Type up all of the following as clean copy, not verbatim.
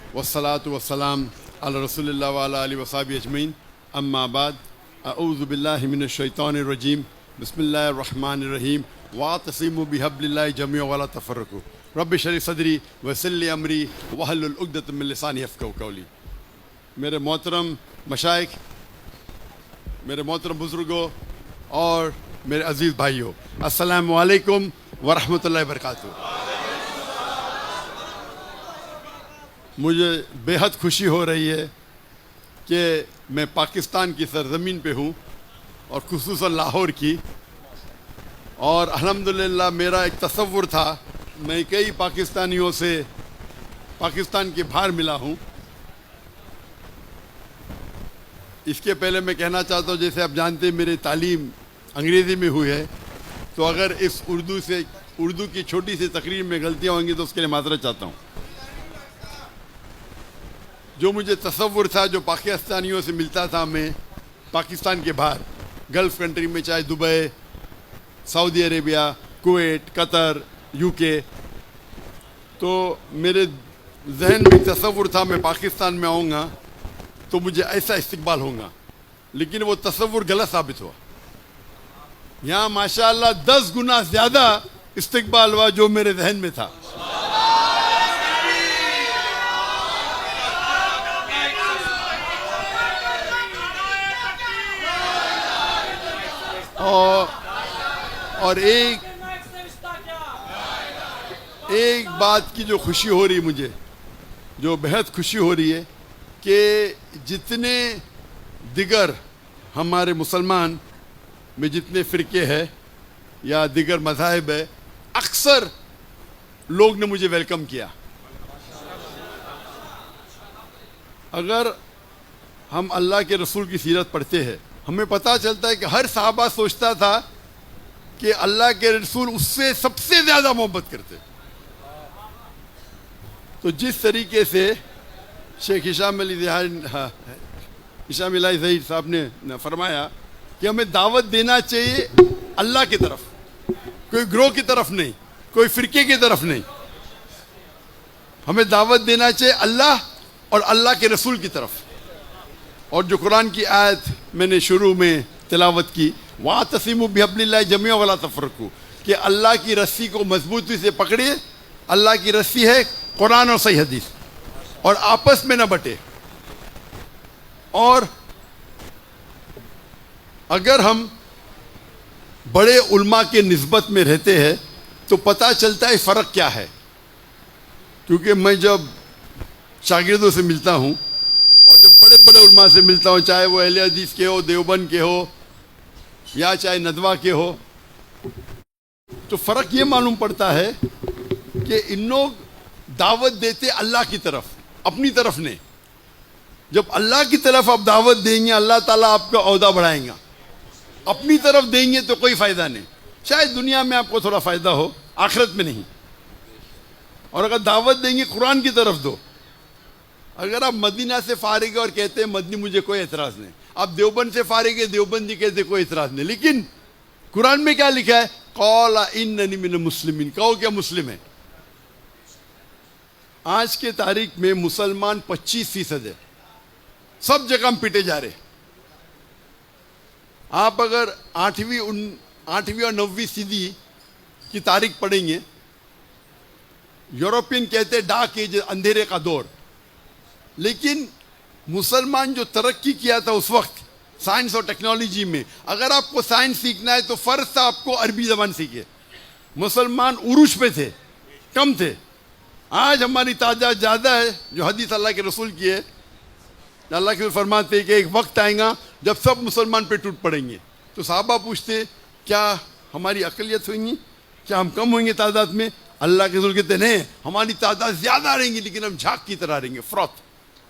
वस्सलातु वस्सलाम अला रसूलिल्लाह व अला आलिहि व सहाबिहि अजमईन अम्मा बाद अऊज़ु बिल्लाहि मिनश शैतानिर रजीम बिस्मिल्लाहिर रहमानिर रहीम वातसिमु बिहब्लिल्लाहि जमीअन वला तफर्रकू रब्बि इश्रह सदरी वयस्सिर ली अमरी वहलुल उक़दतम मिन लिसानी यफ़क़हू क़ौली। मेरे मोहतरम मशाइख, मेरे मोहतरम बुज़ुर्गों और मेरे अज़ीज़ भाइयों, अस्सलामु अलैकुम व रहमतुल्लाहि व बरकातहू। मुझे बेहद खुशी हो रही है कि मैं पाकिस्तान की सरज़मीन पे हूँ और खुसूसन लाहौर की। और अल्हम्दुलिल्लाह मेरा एक तसव्वुर था, मैं कई पाकिस्तानियों से पाकिस्तान के बाहर मिला हूँ। इसके पहले मैं कहना चाहता हूँ, जैसे आप जानते हैं मेरी तालीम अंग्रेज़ी में हुई है, तो अगर इस उर्दू की छोटी सी तकरीर में गलतियाँ होंगी तो उसके लिए माज़रत चाहता हूँ। जो मुझे तसव्वुर था, जो पाकिस्तानियों से मिलता था मैं पाकिस्तान के बाहर गल्फ़ कंट्री में, चाहे Dubai, Saudi Arabia, Kuwait, Qatar, UK, तो मेरे जहन में तसव्वुर था मैं पाकिस्तान में आऊँगा तो मुझे ऐसा इस्तकबाल होगा, लेकिन वो तसव्वुर गलत साबित हुआ। यहाँ माशाअल्लाह 10 गुना ज़्यादा इस्तकबाल हुआ जो मेरे जहन में था। और एक बात की जो खुशी हो रही मुझे, जो बेहद खुशी हो रही है कि जितने दिगर हमारे मुसलमान में जितने फ़िरके हैं या दिगर मज़ाहिब है, अक्सर लोग ने मुझे वेलकम किया। अगर हम अल्लाह के रसूल की सीरत पढ़ते हैं, हमें पता चलता है कि हर सहाबा सोचता था कि अल्लाह के रसूल उससे सबसे ज़्यादा मोहब्बत करते। तो जिस तरीके से शेख हिशाम अली ज़हीर साहब ने फरमाया कि हमें दावत देना चाहिए अल्लाह की तरफ, कोई ग्रोह की तरफ नहीं, कोई फ़िरके की तरफ नहीं, हमें दावत देना चाहिए अल्लाह और अल्लाह के रसूल की तरफ। और जो कुरान की आयत मैंने शुरू में तिलावत की, वातसिमु बिहब्लिल्लाहि जमीअन वला तफर्रकू, कि अल्लाह की रस्सी को मजबूती से पकड़िए। अल्लाह की रस्सी है कुरान और सही हदीस, और आपस में न बटे। और अगर हम बड़े उल्मा के निस्बत में रहते हैं तो पता चलता है फ़र्क क्या है। क्योंकि मैं जब शागिर्दों से मिलता हूँ और जब बड़े बड़े उल्मा से मिलता हूँ, चाहे वो अहले हदीस के हो, देवबंद के हो, या चाहे नदवा के हो, तो फ़र्क ये मालूम पड़ता है कि इन लोग दावत देते अल्लाह की तरफ, अपनी तरफ नहीं। जब अल्लाह की तरफ आप दावत देंगे, अल्लाह ताला आपका औहदा बढ़ाएगा। अपनी तरफ देंगे तो कोई फ़ायदा नहीं। शायद दुनिया में आपको थोड़ा फ़ायदा हो, आखिरत में नहीं। और अगर दावत देंगे कुरान की तरफ दो। अगर आप मदीना से फारिग और कहते हैं मदनी, मुझे कोई एतराज़ नहीं। आप देवबंद से फारिग है, देवबंदी कहते कोई एतराज़ नहीं। लेकिन कुरान में क्या लिखा है? क़ाला इन्ननी मिनल मुस्लिमीन, कहो क्या मुस्लिम है। आज के तारीख में मुसलमान 25% है, सब जगह हम पिटे जा रहे। आप अगर 8वीं और 9वीं सदी की तारीख पढ़ेंगे, यूरोपियन कहते डार्क एज, अंधेरे का दौर। लेकिन मुसलमान जो तरक्की किया था उस वक्त साइंस और टेक्नोलॉजी में, अगर आपको साइंस सीखना है तो फ़र्ज था आपको अरबी ज़बान सीखे। मुसलमान उरूज पे थे, कम थे। आज हमारी तादाद ज़्यादा है, जो हदीस अल्लाह के रसूल की है। अल्लाह के रसूल फरमाते हैं कि एक वक्त आएगा जब सब मुसलमान पे टूट पड़ेंगे। तो साहबा पूछते, क्या हमारी अक़लियत होंगी, क्या हम कम होंगे तादाद में? अल्लाह के रसूल कहते नहीं, हमारी तादाद ज़्यादा रहेंगी, लेकिन हम झाग की तरह रहेंगे, फ्रॉथ,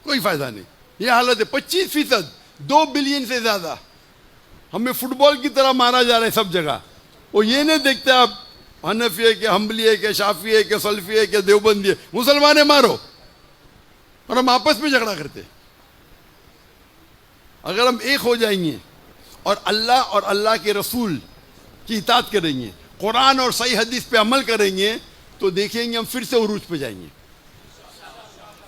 कोई फ़ायदा नहीं। ये हालत है। 25%, 2 बिलियन से ज़्यादा हमें फुटबॉल की तरह मारा जा रहा है सब जगह। वो ये नहीं देखते आप हनफी है कि हम्बली है कि शाफी है कि सल्फी है कि देवबंदी है, मुसलमान है मारो। और हम आपस में झगड़ा करते। अगर हम एक हो जाएंगे और अल्लाह के रसूल की इताअत करेंगे, कुरान और सही हदीस पे अमल करेंगे, तो देखेंगे हम फिर से उरूज पे जाएंगे।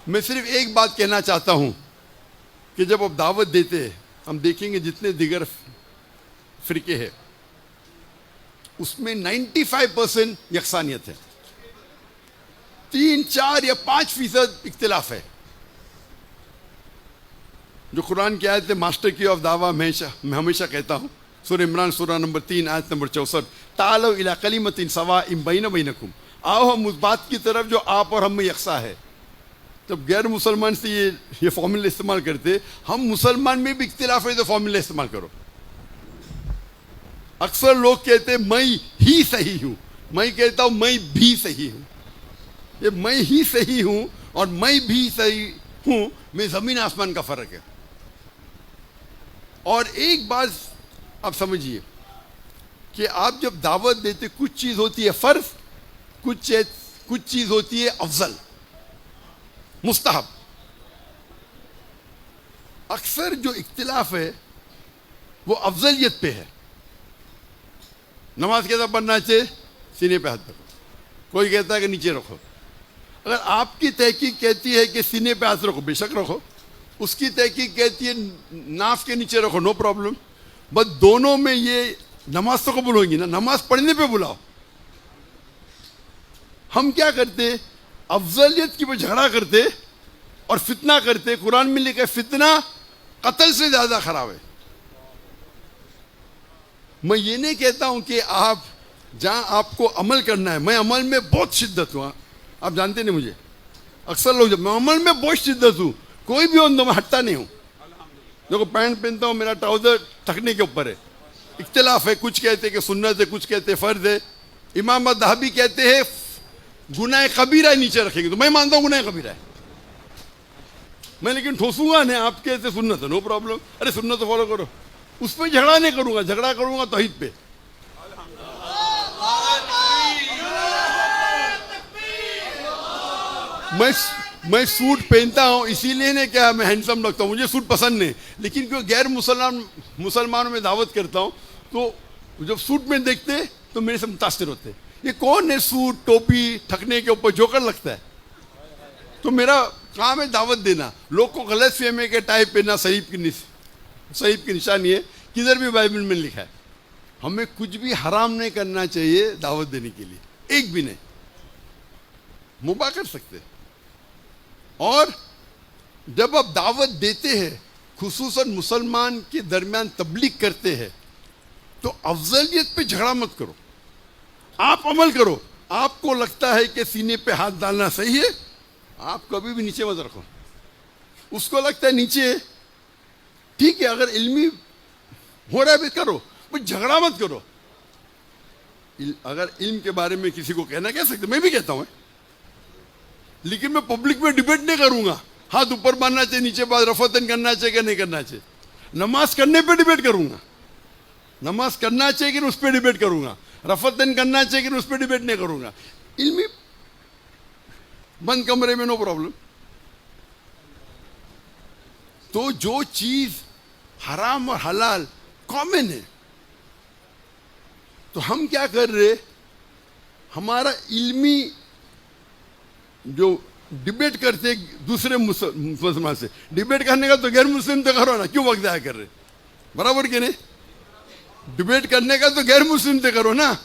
मैं सिर्फ एक बात कहना चाहता हूं कि जब आप दावत देते हैं, हम देखेंगे जितने दिगर फिरके हैं उसमें 95% यकसानियत है, 3, 4 या 5% इख्तिलाफ है। जो कुरान की आयत है, मास्टर की ऑफ दावा, मैं हमेशा कहता हूँ, सूरह इमरान सूरह नंबर 3 आयत नंबर 64, तालो इला कलिमतिन सवाइन बैना बैनकुम, आओ हम उस बात की तरफ जो आप और हम में यकसा है। जब गैर मुसलमान से ये फॉर्मूला इस्तेमाल करते, हम मुसलमान में भी इख्तिलाफ है तो फॉर्मूला इस्तेमाल करो। अक्सर लोग कहते हैं मैं ही सही हूं, मैं कहता हूं मैं भी सही हूं। ये मैं ही सही हूं और मैं भी सही हूं में जमीन आसमान का फर्क है। और एक बात आप समझिए कि आप जब दावत देते, कुछ चीज होती है फर्ज, कुछ चीज होती है अफजल, मुस्तहब। अक्सर जो इख्तिलाफ है वो अफजलियत पे है। नमाज कैसा पढ़ना चाहिए? सीने पे हाथ रखो। कोई कहता है कि नीचे रखो। अगर आपकी तहकीक कहती है कि सीने पे हाथ रखो, बेशक रखो। उसकी तहकीक कहती है नाफ के नीचे रखो, नो प्रॉब्लम। बस दोनों में ये नमाज तो कबूल होगी ना, नमाज पढ़ने पे बुलाओ। हम क्या करते, अफजलियत की पे झगड़ा करते और फितना करते। कुरान में लिखा है फितना कत्ल से ज्यादा खराब है। मैं ये नहीं कहता हूं कि आप जहां आपको अमल करना है, मैं अमल में बहुत शिद्दत हूं, आप जानते नहीं मुझे। अक्सर लोग, जब मैं अमल में बहुत शिद्दत हूं, कोई भी हो तो मैं हटता नहीं हूं। देखो पैंट पहनता हूं, मेरा ट्राउजर थकने के ऊपर है। इख्तिलाफ है, कुछ कहते कि सुन्नत है, कुछ कहते फर्ज है। इमाम दहाबी कहते हैं गुनाह कबीरा नीचे रखेंगे, तो मैं मानता हूं गुनाह कबीरा है। मैं लेकिन ठोसूंगा नहीं, आप कहते सुन्नत है, नो प्रॉब्लम। अरे सुन्नत तो फॉलो करो, उस पर झगड़ा नहीं करूंगा, झगड़ा करूंगा तौहीद पे। मैं सूट पहनता हूं इसीलिए नहीं क्या मैं हैंडसम लगता हूं, मुझे सूट पसंद नहीं। लेकिन क्यों गैर मुसलमानों में दावत करता हूं तो जब सूट में देखते तो मेरे से मुतासिर होते, ये कौन है सूट टोपी थकने के ऊपर जोकर लगता है। तो मेरा काम है दावत देना। लोग को गलत फहमी के टाइप पहनना सहीब की निशानी है। किधर भी बाइबल में लिखा है हमें कुछ भी हराम नहीं करना चाहिए दावत देने के लिए, एक भी नहीं। मुबा कर सकते। और जब आप दावत देते हैं, खुसूसन मुसलमान के दरमियान तबलीग करते हैं, तो अफजलियत पे झगड़ा मत करो, आप अमल करो। आपको लगता है कि सीने पे हाथ डालना सही है, आप कभी भी नीचे मत रखो। उसको लगता है नीचे, ठीक है, अगर इल्मी हो रहा है भी करो, पर झगड़ा मत करो। अगर इल्म के बारे में किसी को कहना कह सकते, मैं भी कहता हूं, लेकिन मैं पब्लिक में डिबेट नहीं करूंगा। हाथ ऊपर बांधना चाहिए, नीचे बात रफतन करना चाहिए कि नहीं करना चाहिए। नमाज करने पे डिबेट करूंगा, नमाज करना चाहिए कि उस पर डिबेट करूंगा। रफतन करना चाहिए कि उस पर डिबेट नहीं करूंगा। इल्मी बंद कमरे में नो प्रॉब्लम। तो जो चीज हराम और हलाल कॉमन है, तो हम क्या कर रहे, हमारा इल्मी जो डिबेट करते दूसरे मुसलमान से, डिबेट करने का तो गैर मुस्लिम तो करो ना, क्यों वक्त जाया कर रहे, बराबर के नहीं। डिबेट करने का तो गैर मुस्लिम से करो ना,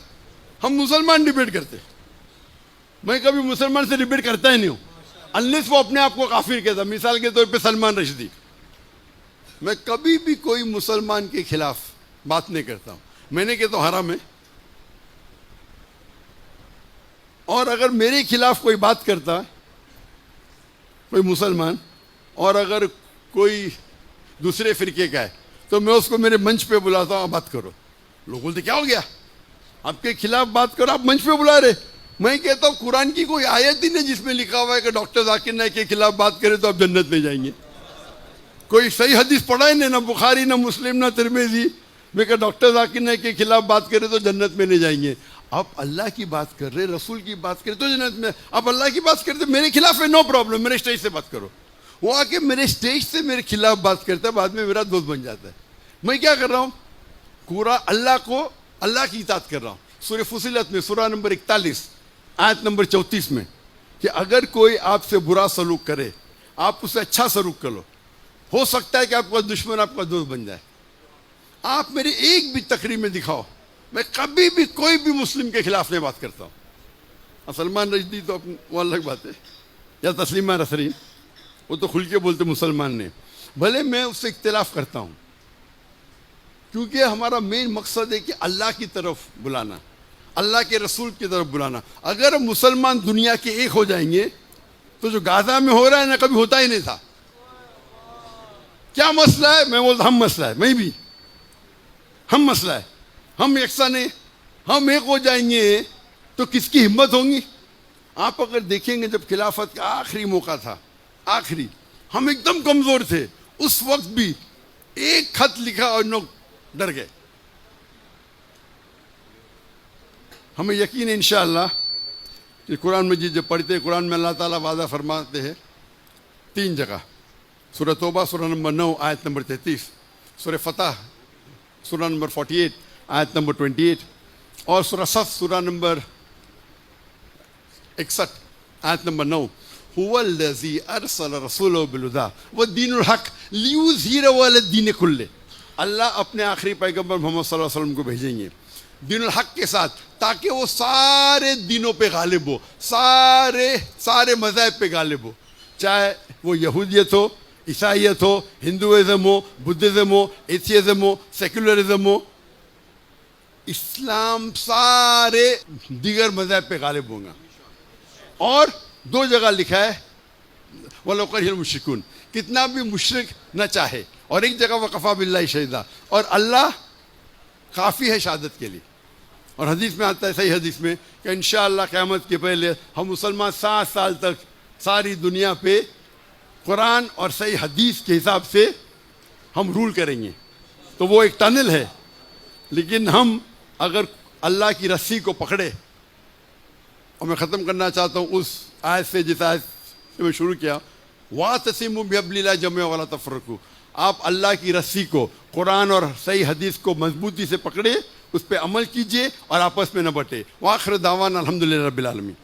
हम मुसलमान डिबेट करते। मैं कभी मुसलमान से डिबेट करता ही नहीं हूं, अनलेस वो अपने आप को काफिर कहता। मिसाल के तौर पे सलमान रश्दी, मैं कभी भी कोई मुसलमान के खिलाफ बात नहीं करता हूं। मैंने कहता हूं हराम है, और अगर मेरे खिलाफ कोई बात करता है कोई मुसलमान, और अगर कोई दूसरे फिरके का है, तो मैं उसको मेरे मंच पे बुलाता हूँ, बात करो। लोग बोलते क्या हो गया, आपके खिलाफ बात करो, आप मंच पे बुला रहे। मैं कहता हूँ कुरान की कोई आयत ही नहीं जिसमें लिखा हुआ है कि डॉक्टर जाकिर नाइक के खिलाफ बात करें तो आप जन्नत में जाएंगे। कोई सही हदीस पढ़ा ही नहीं, ना बुखारी, ना मुस्लिम, ना तिरमिजी में कि डॉक्टर जाकिर नाइक के खिलाफ बात करें तो जन्नत में नहीं जाएंगे। आप अल्लाह की बात कर रहे, रसूल की बात करें तो जन्नत में। आप अल्लाह की बात करते मेरे खिलाफ है, नो प्रॉब्लम, मेरे स्टेज से बात करो। वो आके मेरे स्टेज से मेरे खिलाफ बात करता है, बाद में मेरा दोस्त बन जाता है। मैं क्या कर रहा हूँ, पूरा अल्लाह की इताअत कर रहा हूँ। सूरह फुसिलत में सूरह नंबर 41 आयत नंबर 34 में, कि अगर कोई आपसे बुरा सलूक करे आप उससे अच्छा सलूक करो। हो सकता है कि आपका दुश्मन आपका दोस्त बन जाए। आप मेरी एक भी तकरीर में दिखाओ, मैं कभी भी कोई भी मुस्लिम के खिलाफ नहीं बात करता हूँ। सलमान रश्दी तो वो अलग बात है, या तस्लीमा नसरीन, वो तो खुल के बोलते मुसलमान ने, भले मैं उससे इख्तिलाफ करता हूँ, क्योंकि हमारा मेन मकसद है कि अल्लाह की तरफ बुलाना, अल्लाह के रसूल की तरफ बुलाना। अगर मुसलमान दुनिया के एक हो जाएंगे तो जो गाजा में हो रहा है ना, कभी होता ही नहीं था। क्या मसला है? मैं बोलता हम मसला है, मैं भी हम मसला है, हम यकसा नहीं, हम एक हो जाएंगे तो किसकी हिम्मत होगी? आप अगर देखेंगे जब खिलाफत का आखिरी मौका था, आखिरी, हम एकदम कमजोर थे, उस वक्त भी एक खत लिखा और लोग डर गए। हमें यकीन है इंशाअल्लाह कि कुरान मजीद जब पढ़ते हैं, कुरान में अल्लाह ताला वादा फरमाते हैं 3 जगह, सूरह तौबा सूरह नंबर 9 आयत नंबर 33, सूरह फतह सूरह नंबर 48 आयत नंबर 28 और सूरह सफ सूरह नंबर 61 आयत नंबर 9, हुवल्लज़ी अरसल रसूलहु बिल-हुदा वद्दीनिल हक़ लियुज़हिरहु अलद्दीनि कुल्लिहि। अल्लाह अपने आखिरी पैगंबर मोहम्मद सल्लल्लाहु अलैहि वसल्लम को भेजेंगे दीनुल हक़ के साथ, ताकि वो सारे दिनों पे गालिब हो, सारे मज़ाहिब पे गालिब हो, चाहे वो यहूदियत हो, ईसाईयत हो, हिंदुइज़म हो, बुद्धिज़्म हो, एथियज़म हो, सेकुलरिज़म हो, इस्लाम सारे दीगर मज़ाहिब पे गालिब होगा। और 2 जगह लिखा है वलो करिहल मुश्रिकून, कितना भी मुशरिक न चाहे, और एक जगह वकफ़ा बिल्लाहि शहीदा, और अल्लाह काफ़ी है शहादत के लिए। और हदीस में आता है, सही हदीस में, कि इंशाअल्लाह क़यामत के पहले हम मुसलमान 7 साल तक सारी दुनिया पे कुरान और सही हदीस के हिसाब से हम रूल करेंगे। तो वो एक टनल है, लेकिन हम अगर अल्लाह की रस्सी को पकड़े, और मैं ख़त्म करना चाहता हूँ उस आयत से जिस आयत से मैं शुरू किया, वातसिमू बिहब्लिल्लाहि जमीअन वला तफ़र्रक़ू, आप अल्लाह की रस्सी को, कुरान और सही हदीस को मजबूती से पकड़े, उस पर अमल कीजिए और आपस में न बटे। वाखिर दावाना अल्हम्दुलिल्लाहि रब्बिल आलमीन।